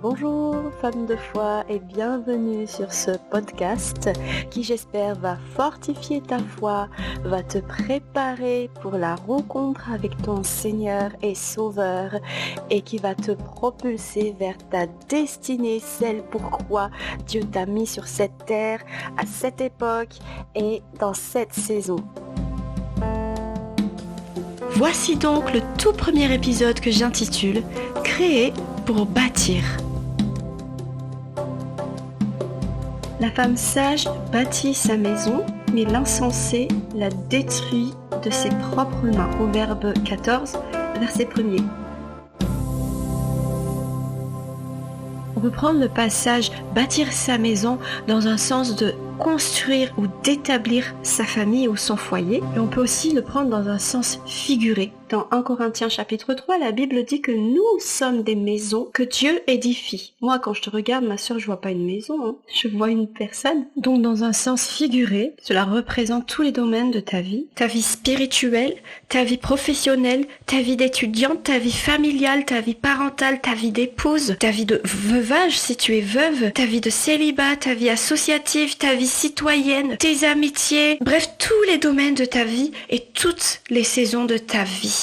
Bonjour femmes de foi et bienvenue sur ce podcast qui j'espère va fortifier ta foi, va te préparer pour la rencontre avec ton Seigneur et Sauveur et qui va te propulser vers ta destinée, celle pourquoi Dieu t'a mis sur cette terre à cette époque et dans cette saison. Voici donc le tout premier épisode que j'intitule « Créer pour bâtir ». La femme sage bâtit sa maison, mais l'insensé la détruit de ses propres mains. Proverbe 14, verset 1er. On peut prendre le passage « bâtir sa maison » dans un sens de construire ou d'établir sa famille ou son foyer. Et on peut aussi le prendre dans un sens figuré. Dans 1 Corinthiens chapitre 3, la Bible dit que nous sommes des maisons que Dieu édifie. Moi, quand je te regarde, ma sœur, je vois pas une maison, je vois une personne. Donc, dans un sens figuré, cela représente tous les domaines de ta vie spirituelle, ta vie professionnelle, ta vie d'étudiante, ta vie familiale, ta vie parentale, ta vie d'épouse, ta vie de veuvage si tu es veuve, ta vie de célibat, ta vie associative, ta vie citoyenne, tes amitiés, bref, tous les domaines de ta vie et toutes les saisons de ta vie.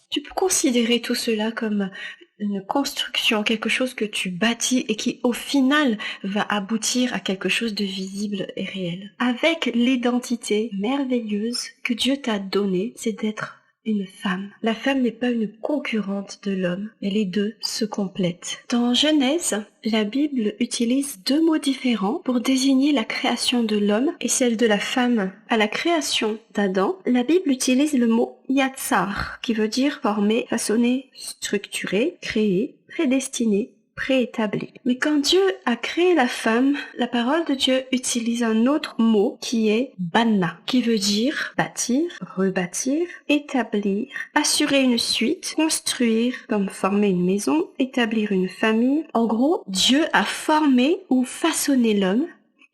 Tu peux considérer tout cela comme une construction, quelque chose que tu bâtis et qui au final va aboutir à quelque chose de visible et réel. Avec l'identité merveilleuse que Dieu t'a donnée, c'est d'être une femme. La femme n'est pas une concurrente de l'homme, mais les deux se complètent. Dans Genèse, la Bible utilise deux mots différents pour désigner la création de l'homme et celle de la femme. À la création d'Adam, la Bible utilise le mot yatsar, qui veut dire former, façonner, structurer, créer, prédestiner, préétabli. Mais quand Dieu a créé la femme, la parole de Dieu utilise un autre mot qui est banna, qui veut dire bâtir, rebâtir, établir, assurer une suite, construire, comme former une maison, établir une famille. En gros, Dieu a formé ou façonné l'homme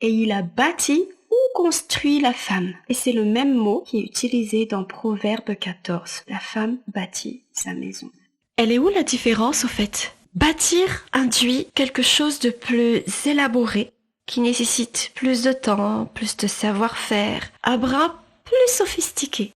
et il a bâti ou construit la femme. Et c'est le même mot qui est utilisé dans Proverbe 14. La femme bâtit sa maison. Elle est où la différence au fait ? Bâtir induit quelque chose de plus élaboré, qui nécessite plus de temps, plus de savoir-faire, un bras plus sophistiqué.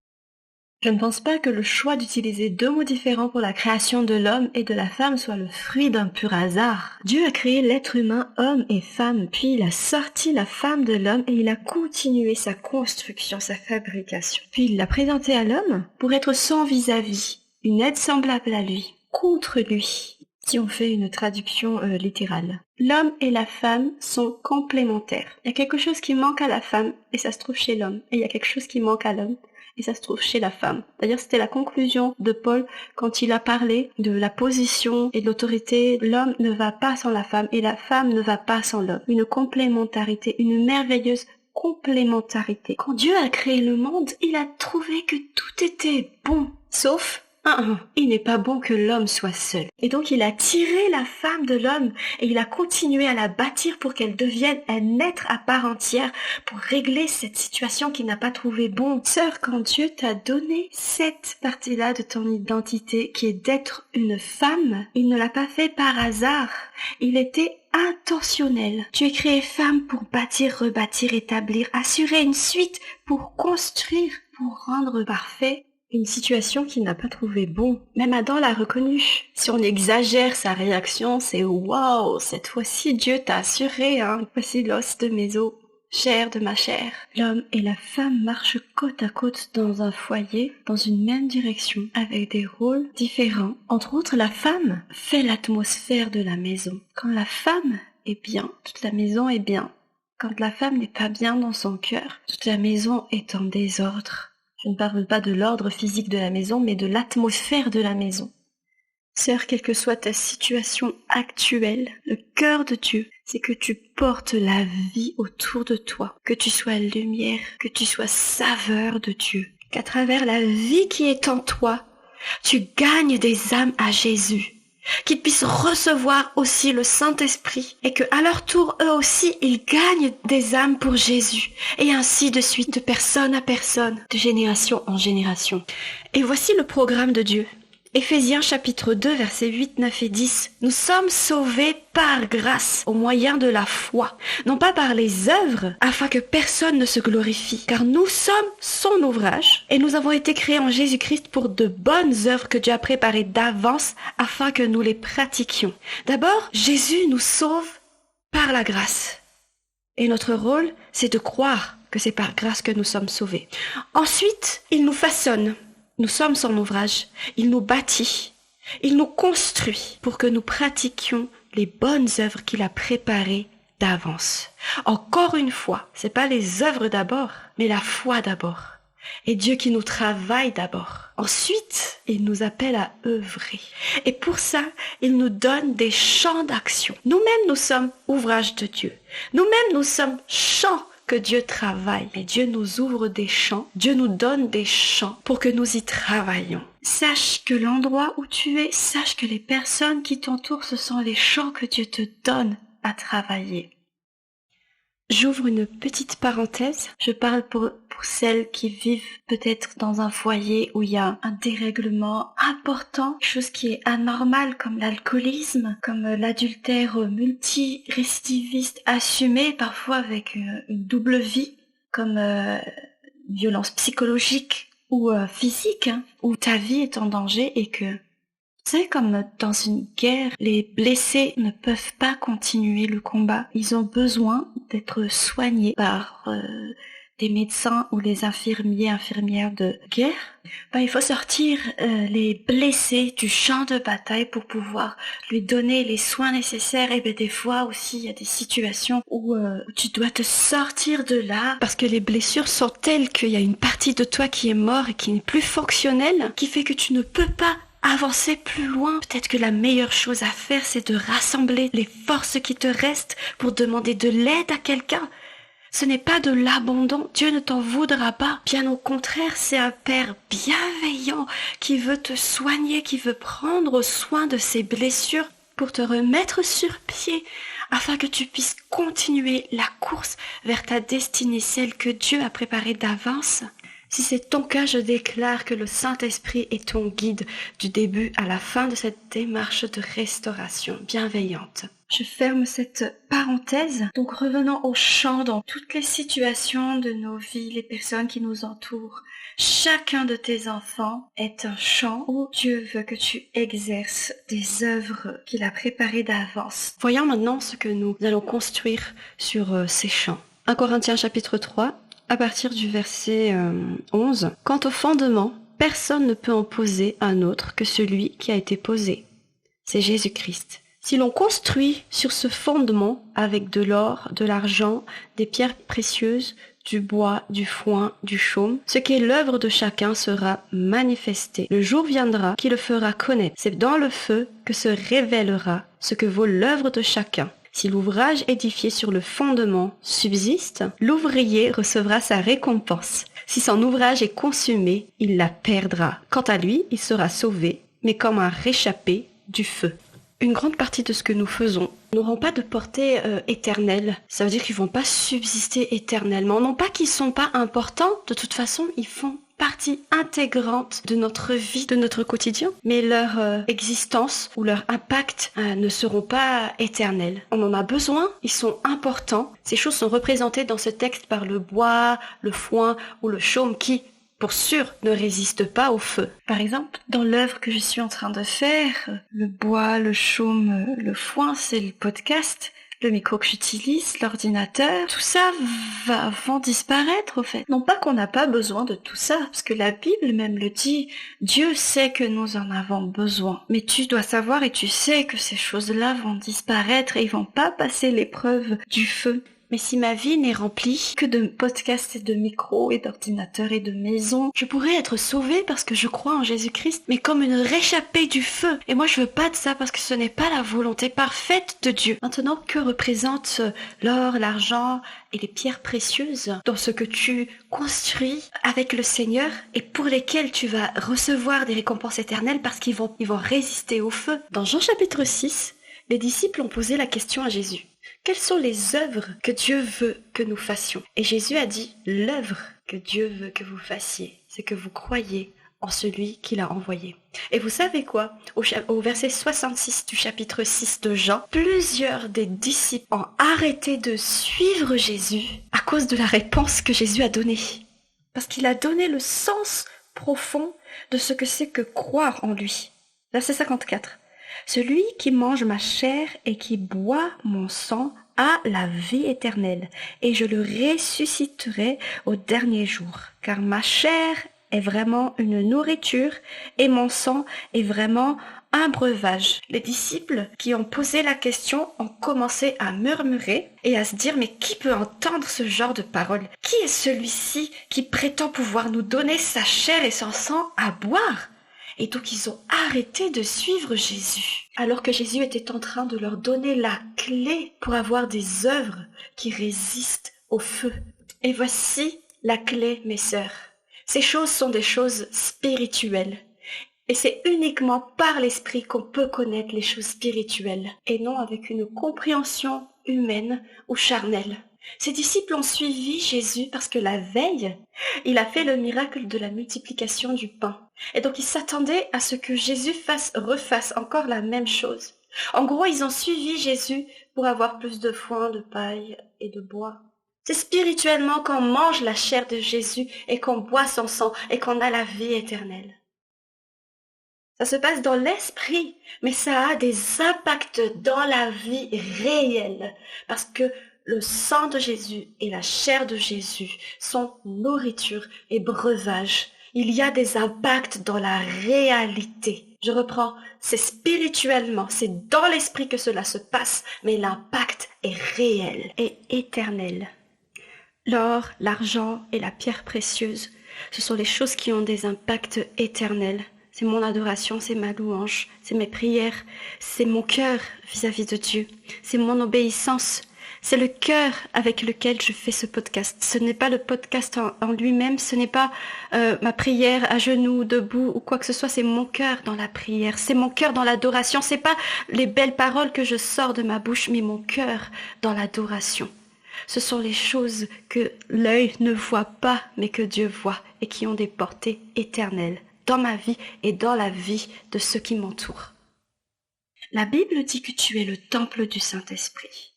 Je ne pense pas que le choix d'utiliser deux mots différents pour la création de l'homme et de la femme soit le fruit d'un pur hasard. Dieu a créé l'être humain homme et femme, puis il a sorti la femme de l'homme et il a continué sa construction, sa fabrication. Puis il l'a présenté à l'homme pour être son vis-à-vis, une aide semblable à lui, contre lui. Si on fait une traduction littérale. L'homme et la femme sont complémentaires. Il y a quelque chose qui manque à la femme et ça se trouve chez l'homme. Et il y a quelque chose qui manque à l'homme et ça se trouve chez la femme. D'ailleurs, c'était la conclusion de Paul quand il a parlé de la position et de l'autorité. L'homme ne va pas sans la femme et la femme ne va pas sans l'homme. Une complémentarité, une merveilleuse complémentarité. Quand Dieu a créé le monde, il a trouvé que tout était bon, sauf il n'est pas bon que l'homme soit seul. Et donc il a tiré la femme de l'homme et il a continué à la bâtir pour qu'elle devienne un être à part entière pour régler cette situation qu'il n'a pas trouvé bon. Sœur, quand Dieu t'a donné cette partie-là de ton identité qui est d'être une femme, il ne l'a pas fait par hasard. Il était intentionnel. Tu es créée femme pour bâtir, rebâtir, établir, assurer une suite, pour construire, pour rendre parfait une situation qu'il n'a pas trouvé bon. Même Adam l'a reconnu. Si on exagère sa réaction, c'est waouh, cette fois-ci Dieu t'a assuré, voici l'os de mes os, chair de ma chair. L'homme et la femme marchent côte à côte dans un foyer, dans une même direction, avec des rôles différents. Entre autres, la femme fait l'atmosphère de la maison. Quand la femme est bien, toute la maison est bien. Quand la femme n'est pas bien dans son cœur, toute la maison est en désordre. Je ne parle pas de l'ordre physique de la maison, mais de l'atmosphère de la maison. Sœur, quelle que soit ta situation actuelle, le cœur de Dieu, c'est que tu portes la vie autour de toi, que tu sois lumière, que tu sois saveur de Dieu, qu'à travers la vie qui est en toi, tu gagnes des âmes à Jésus, qu'ils puissent recevoir aussi le Saint-Esprit et que à leur tour, eux aussi, ils gagnent des âmes pour Jésus et ainsi de suite, de personne à personne, de génération en génération. Et voici le programme de Dieu. Éphésiens chapitre 2, versets 8, 9 et 10. Nous sommes sauvés par grâce, au moyen de la foi, non pas par les œuvres, afin que personne ne se glorifie. Car nous sommes son ouvrage, et nous avons été créés en Jésus-Christ pour de bonnes œuvres que Dieu a préparées d'avance, afin que nous les pratiquions. D'abord, Jésus nous sauve par la grâce. Et notre rôle, c'est de croire que c'est par grâce que nous sommes sauvés. Ensuite, il nous façonne. Nous sommes son ouvrage. Il nous bâtit. Il nous construit pour que nous pratiquions les bonnes œuvres qu'il a préparées d'avance. Encore une fois, c'est pas les œuvres d'abord, mais la foi d'abord. Et Dieu qui nous travaille d'abord. Ensuite, il nous appelle à œuvrer. Et pour ça, il nous donne des champs d'action. Nous-mêmes, nous sommes ouvrages de Dieu. Nous-mêmes, nous sommes champs que Dieu travaille. Mais Dieu nous ouvre des champs. Dieu nous donne des champs pour que nous y travaillions. Sache que l'endroit où tu es, sache que les personnes qui t'entourent, ce sont les champs que Dieu te donne à travailler. J'ouvre une petite parenthèse. Je parle pour celles qui vivent peut-être dans un foyer où il y a un dérèglement important, quelque chose qui est anormal comme l'alcoolisme, comme l'adultère multirécidiviste assumé, parfois avec une double vie, comme violence psychologique ou physique, où ta vie est en danger et que c'est comme dans une guerre, les blessés ne peuvent pas continuer le combat. Ils ont besoin d'être soignés par des médecins ou les infirmières de guerre. Il faut sortir les blessés du champ de bataille pour pouvoir lui donner les soins nécessaires. Et des fois aussi, il y a des situations où tu dois te sortir de là parce que les blessures sont telles qu'il y a une partie de toi qui est morte et qui n'est plus fonctionnelle, qui fait que tu ne peux pas avancer plus loin. Peut-être que la meilleure chose à faire, c'est de rassembler les forces qui te restent pour demander de l'aide à quelqu'un. Ce n'est pas de l'abandon. Dieu ne t'en voudra pas. Bien au contraire, c'est un Père bienveillant qui veut te soigner, qui veut prendre soin de ses blessures pour te remettre sur pied afin que tu puisses continuer la course vers ta destinée, celle que Dieu a préparée d'avance. Si c'est ton cas, je déclare que le Saint-Esprit est ton guide du début à la fin de cette démarche de restauration bienveillante. Je ferme cette parenthèse. Donc revenons au champ dans toutes les situations de nos vies, les personnes qui nous entourent. Chacun de tes enfants est un champ où Dieu veut que tu exerces des œuvres qu'il a préparées d'avance. Voyons maintenant ce que nous allons construire sur ces champs. 1 Corinthiens chapitre 3. À partir du verset 11, « Quant au fondement, personne ne peut en poser un autre que celui qui a été posé. C'est Jésus-Christ. Si l'on construit sur ce fondement avec de l'or, de l'argent, des pierres précieuses, du bois, du foin, du chaume, ce qui est l'œuvre de chacun sera manifesté. Le jour viendra qui le fera connaître. C'est dans le feu que se révélera ce que vaut l'œuvre de chacun. Si l'ouvrage édifié sur le fondement subsiste, l'ouvrier recevra sa récompense. Si son ouvrage est consumé, il la perdra. Quant à lui, il sera sauvé, mais comme un réchappé du feu. » Une grande partie de ce que nous faisons n'auront pas de portée éternelle. Ça veut dire qu'ils vont pas subsister éternellement. Non pas qu'ils sont pas importants, de toute façon, ils font partie intégrante de notre vie, de notre quotidien, mais leur existence ou leur impact ne seront pas éternels. On en a besoin, ils sont importants. Ces choses sont représentées dans ce texte par le bois, le foin ou le chaume qui, pour sûr, ne résistent pas au feu. Par exemple, dans l'œuvre que je suis en train de faire, le bois, le chaume, le foin, c'est le podcast, le micro que j'utilise, l'ordinateur, tout ça vont disparaître au fait. Non pas qu'on n'a pas besoin de tout ça, parce que la Bible même le dit, Dieu sait que nous en avons besoin. Mais tu dois savoir et tu sais que ces choses-là vont disparaître et ils vont pas passer l'épreuve du feu. Mais si ma vie n'est remplie que de podcasts et de micros et d'ordinateurs et de maisons, je pourrais être sauvée parce que je crois en Jésus-Christ, mais comme une réchappée du feu. Et moi je veux pas de ça parce que ce n'est pas la volonté parfaite de Dieu. Maintenant, que représentent l'or, l'argent et les pierres précieuses dans ce que tu construis avec le Seigneur et pour lesquels tu vas recevoir des récompenses éternelles parce qu'ils vont résister au feu. Dans Jean chapitre 6, les disciples ont posé la question à Jésus. Quelles sont les œuvres que Dieu veut que nous fassions? Et Jésus a dit, l'œuvre que Dieu veut que vous fassiez, c'est que vous croyiez en celui qu'il a envoyé. Et vous savez quoi? Au verset 66 du chapitre 6 de Jean, plusieurs des disciples ont arrêté de suivre Jésus à cause de la réponse que Jésus a donnée. Parce qu'il a donné le sens profond de ce que c'est que croire en lui. Verset 54. Celui qui mange ma chair et qui boit mon sang a la vie éternelle, et je le ressusciterai au dernier jour, car ma chair est vraiment une nourriture et mon sang est vraiment un breuvage. Les disciples qui ont posé la question ont commencé à murmurer et à se dire mais qui peut entendre ce genre de paroles? Qui est celui-ci qui prétend pouvoir nous donner sa chair et son sang à boire? Et donc ils ont arrêté de suivre Jésus, alors que Jésus était en train de leur donner la clé pour avoir des œuvres qui résistent au feu. Et voici la clé, mes sœurs. Ces choses sont des choses spirituelles. Et c'est uniquement par l'esprit qu'on peut connaître les choses spirituelles, et non avec une compréhension humaine ou charnelle. Ses disciples ont suivi Jésus parce que la veille, il a fait le miracle de la multiplication du pain. Et donc ils s'attendaient à ce que Jésus refasse encore la même chose. En gros, ils ont suivi Jésus pour avoir plus de foin, de paille et de bois. C'est spirituellement qu'on mange la chair de Jésus et qu'on boit son sang et qu'on a la vie éternelle. Ça se passe dans l'esprit, mais ça a des impacts dans la vie réelle. Parce que le sang de Jésus et la chair de Jésus sont nourriture et breuvage. Il y a des impacts dans la réalité. Je reprends, c'est spirituellement, c'est dans l'esprit que cela se passe, mais l'impact est réel et éternel. L'or, l'argent et la pierre précieuse, ce sont les choses qui ont des impacts éternels. C'est mon adoration, c'est ma louange, c'est mes prières, c'est mon cœur vis-à-vis de Dieu, c'est mon obéissance. C'est le cœur avec lequel je fais ce podcast. Ce n'est pas le podcast en lui-même, ce n'est pas ma prière à genoux, debout ou quoi que ce soit, c'est mon cœur dans la prière, c'est mon cœur dans l'adoration. C'est pas les belles paroles que je sors de ma bouche, mais mon cœur dans l'adoration. Ce sont les choses que l'œil ne voit pas, mais que Dieu voit et qui ont des portées éternelles dans ma vie et dans la vie de ceux qui m'entourent. La Bible dit que tu es le temple du Saint-Esprit.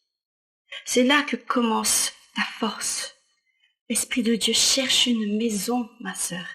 C'est là que commence ta force. L'Esprit de Dieu cherche une maison, ma sœur.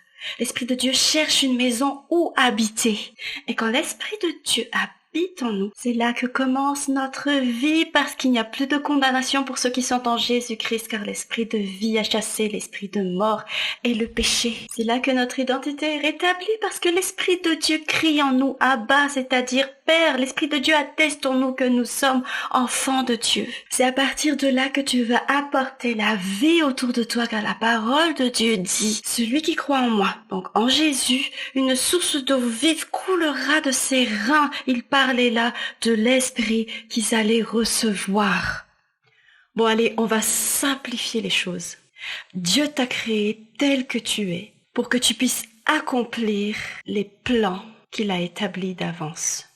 L'Esprit de Dieu cherche une maison où habiter. Et quand l'Esprit de Dieu habite en nous, c'est là que commence notre vie, parce qu'il n'y a plus de condamnation pour ceux qui sont en Jésus-Christ, car l'Esprit de vie a chassé l'esprit de mort et le péché. C'est là que notre identité est rétablie, parce que l'Esprit de Dieu crie en nous, Abba, c'est-à-dire Père. L'Esprit de Dieu atteste en nous que nous sommes enfants de Dieu. C'est à partir de là que tu vas apporter la vie autour de toi, car la parole de Dieu dit, celui qui croit en moi, donc en Jésus, une source d'eau vive coulera de ses reins. Il parlait là de l'Esprit qu'ils allaient recevoir. Bon, allez, on va simplifier les choses. Dieu t'a créé tel que tu es pour que tu puisses accomplir les plans qu'il a établis d'avance.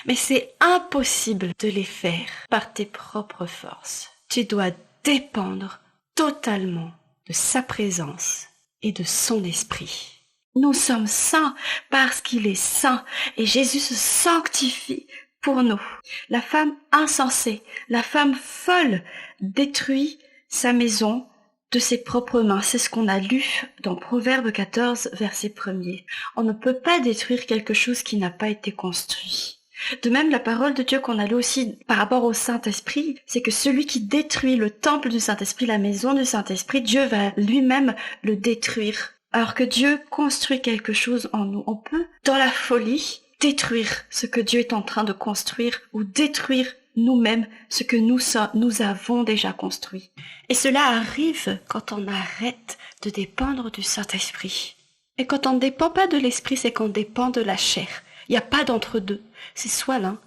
Mais c'est impossible de les faire par tes propres forces. Tu dois dépendre totalement de sa présence et de son esprit. Nous sommes saints parce qu'il est saint et Jésus se sanctifie pour nous. La femme insensée, la femme folle détruit sa maison de ses propres mains. C'est ce qu'on a lu dans Proverbe 14, verset 1er. On ne peut pas détruire quelque chose qui n'a pas été construit. De même, la parole de Dieu qu'on a lu aussi par rapport au Saint-Esprit, c'est que celui qui détruit le temple du Saint-Esprit, la maison du Saint-Esprit, Dieu va lui-même le détruire. Alors que Dieu construit quelque chose en nous, on peut, dans la folie, détruire ce que Dieu est en train de construire ou détruire nous-mêmes ce que nous avons déjà construit. Et cela arrive quand on arrête de dépendre du Saint-Esprit. Et quand on ne dépend pas de l'Esprit, c'est qu'on dépend de la chair. Il n'y a pas d'entre-deux. C'est soit l'un,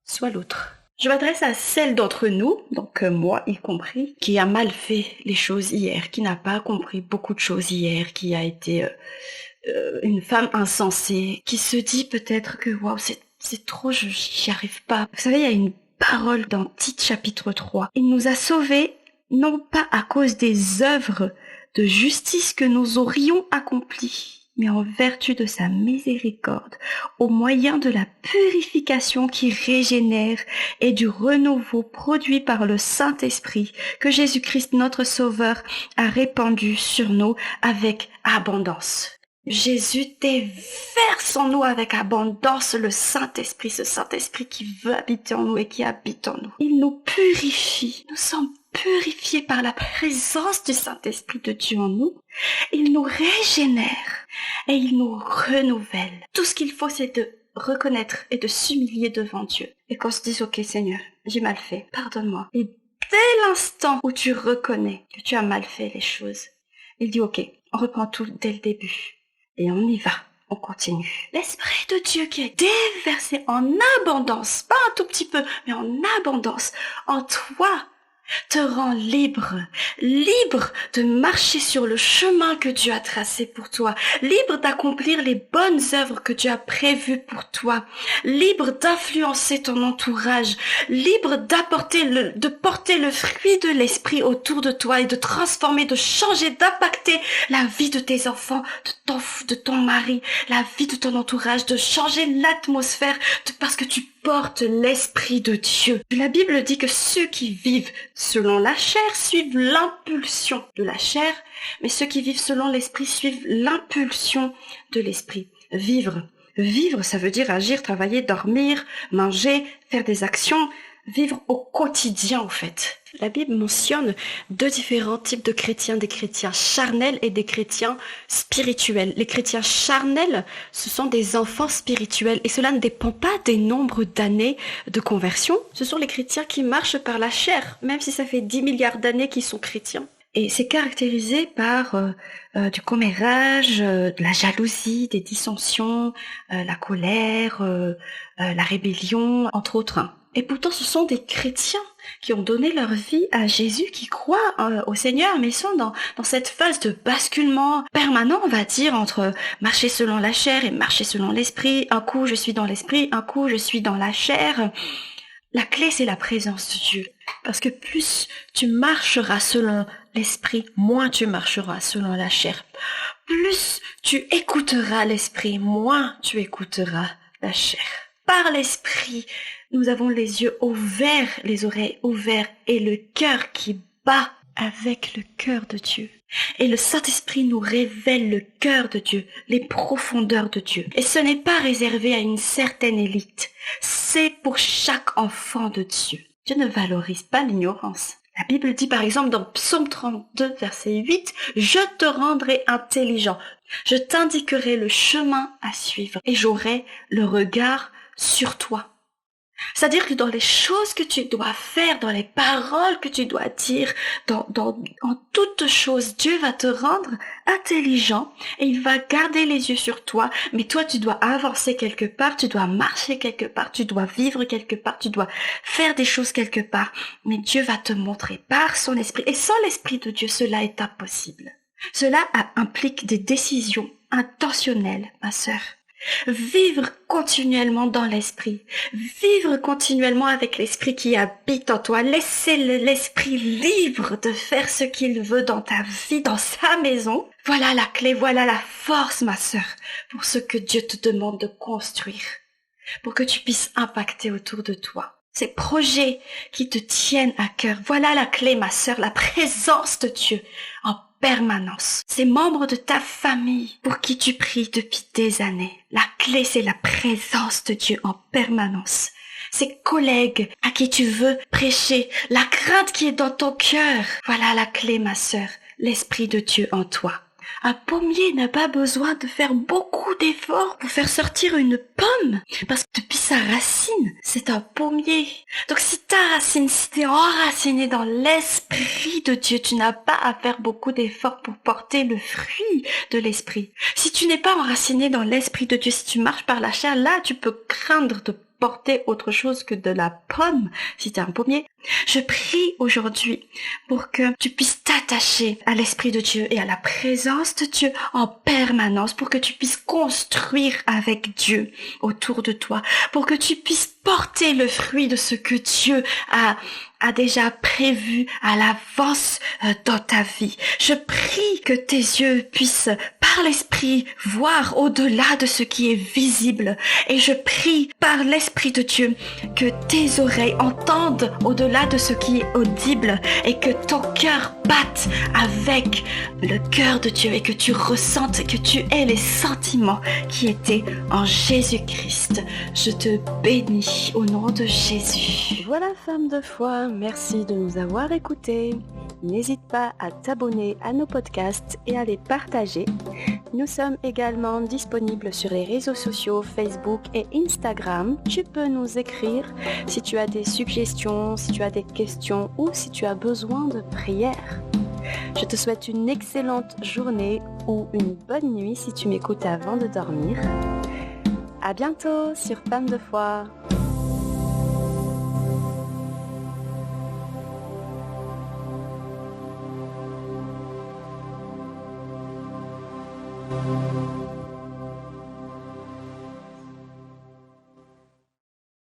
soit l'autre. Je m'adresse à celle d'entre nous, donc moi y compris, qui a mal fait les choses hier, qui n'a pas compris beaucoup de choses hier, qui a été une femme insensée, qui se dit peut-être que waouh, c'est trop, j'y arrive pas. Vous savez, il y a une parole dans Tite chapitre 3. Il nous a sauvés non pas à cause des œuvres de justice que nous aurions accomplies, mais en vertu de sa miséricorde, au moyen de la purification qui régénère et du renouveau produit par le Saint-Esprit que Jésus-Christ notre Sauveur a répandu sur nous avec abondance. Jésus déverse en nous avec abondance le Saint-Esprit, ce Saint-Esprit qui veut habiter en nous et qui habite en nous. Il nous purifie, nous sommes purifiés par la présence du Saint-Esprit de Dieu en nous. Il nous régénère et il nous renouvelle. Tout ce qu'il faut, c'est de reconnaître et de s'humilier devant Dieu. Et qu'on se dise, ok Seigneur, j'ai mal fait, pardonne-moi. Et dès l'instant où tu reconnais que tu as mal fait les choses, il dit, ok, on reprend tout dès le début. Et on y va, on continue. L'Esprit de Dieu qui est déversé en abondance, pas un tout petit peu, mais en abondance, en toi, te rend libre, libre de marcher sur le chemin que Dieu a tracé pour toi, libre d'accomplir les bonnes œuvres que Dieu a prévues pour toi, libre d'influencer ton entourage, libre de porter le fruit de l'esprit autour de toi et de transformer, de changer, d'impacter la vie de tes enfants, de ton mari, la vie de ton entourage, de changer l'atmosphère parce que tu portes l'Esprit de Dieu. La Bible dit que ceux qui vivent selon la chair suivent l'impulsion de la chair, mais ceux qui vivent selon l'Esprit suivent l'impulsion de l'Esprit. Vivre, ça veut dire agir, travailler, dormir, manger, faire des actions, vivre au quotidien en fait. La Bible mentionne deux différents types de chrétiens, des chrétiens charnels et des chrétiens spirituels. Les chrétiens charnels, ce sont des enfants spirituels et cela ne dépend pas des nombres d'années de conversion. Ce sont les chrétiens qui marchent par la chair, même si ça fait 10 milliards d'années qu'ils sont chrétiens. Et c'est caractérisé par du commérage, de la jalousie, des dissensions, la colère, la rébellion, entre autres. Et pourtant, ce sont des chrétiens qui ont donné leur vie à Jésus, qui croient au Seigneur, mais sont dans cette phase de basculement permanent, on va dire, entre marcher selon la chair et marcher selon l'esprit. Un coup, je suis dans l'esprit, un coup, je suis dans la chair. La clé, c'est la présence de Dieu. Parce que plus tu marcheras selon l'esprit, moins tu marcheras selon la chair. Plus tu écouteras l'esprit, moins tu écouteras la chair. Par l'esprit, nous avons les yeux ouverts, les oreilles ouvertes et le cœur qui bat avec le cœur de Dieu. Et le Saint-Esprit nous révèle le cœur de Dieu, les profondeurs de Dieu. Et ce n'est pas réservé à une certaine élite, c'est pour chaque enfant de Dieu. Dieu ne valorise pas l'ignorance. La Bible dit par exemple dans Psaume 32, verset 8, « Je te rendrai intelligent, je t'indiquerai le chemin à suivre et j'aurai le regard sur toi. » C'est-à-dire que dans les choses que tu dois faire, dans les paroles que tu dois dire, en toutes choses, Dieu va te rendre intelligent et il va garder les yeux sur toi. Mais toi, tu dois avancer quelque part, tu dois marcher quelque part, tu dois vivre quelque part, tu dois faire des choses quelque part. Mais Dieu va te montrer par son esprit. Et sans l'esprit de Dieu, cela est impossible. Cela implique des décisions intentionnelles, ma sœur. Vivre continuellement dans l'esprit, vivre continuellement avec l'esprit qui habite en toi, laisser l'esprit libre de faire ce qu'il veut dans ta vie, dans sa maison. Voilà la clé, voilà la force, ma sœur, pour ce que Dieu te demande de construire, pour que tu puisses impacter autour de toi. Ces projets qui te tiennent à cœur, voilà la clé, ma sœur, la présence de Dieu en permanence. Ces membres de ta famille pour qui tu pries depuis des années. La clé, c'est la présence de Dieu en permanence. Ces collègues à qui tu veux prêcher, la crainte qui est dans ton cœur. Voilà la clé, ma sœur, l'Esprit de Dieu en toi. Un pommier n'a pas besoin de faire beaucoup d'efforts pour faire sortir une pomme, parce que depuis sa racine, c'est un pommier. Donc si ta racine, si t'es enraciné dans l'esprit de Dieu, tu n'as pas à faire beaucoup d'efforts pour porter le fruit de l'esprit. Si tu n'es pas enraciné dans l'esprit de Dieu, si tu marches par la chair, là tu peux craindre de porter autre chose que de la pomme, si t'es un pommier. Je prie aujourd'hui pour que tu puisses t'attacher à l'Esprit de Dieu et à la présence de Dieu en permanence, pour que tu puisses construire avec Dieu autour de toi, pour que tu puisses porter le fruit de ce que Dieu a déjà prévu à l'avance dans ta vie. Je prie que tes yeux puissent pas par l'Esprit voir au-delà de ce qui est visible. Et je prie par l'Esprit de Dieu que tes oreilles entendent au-delà de ce qui est audible et que ton cœur batte avec le cœur de Dieu et que tu ressentes, que tu aies les sentiments qui étaient en Jésus-Christ. Je te bénis au nom de Jésus. Voilà, femme de foi, merci de nous avoir écoutés. N'hésite pas à t'abonner à nos podcasts et à les partager. Nous sommes également disponibles sur les réseaux sociaux Facebook et Instagram. Tu peux nous écrire si tu as des suggestions, si tu as des questions ou si tu as besoin de prière. Je te souhaite une excellente journée ou une bonne nuit si tu m'écoutes avant de dormir. À bientôt sur Femme de foi.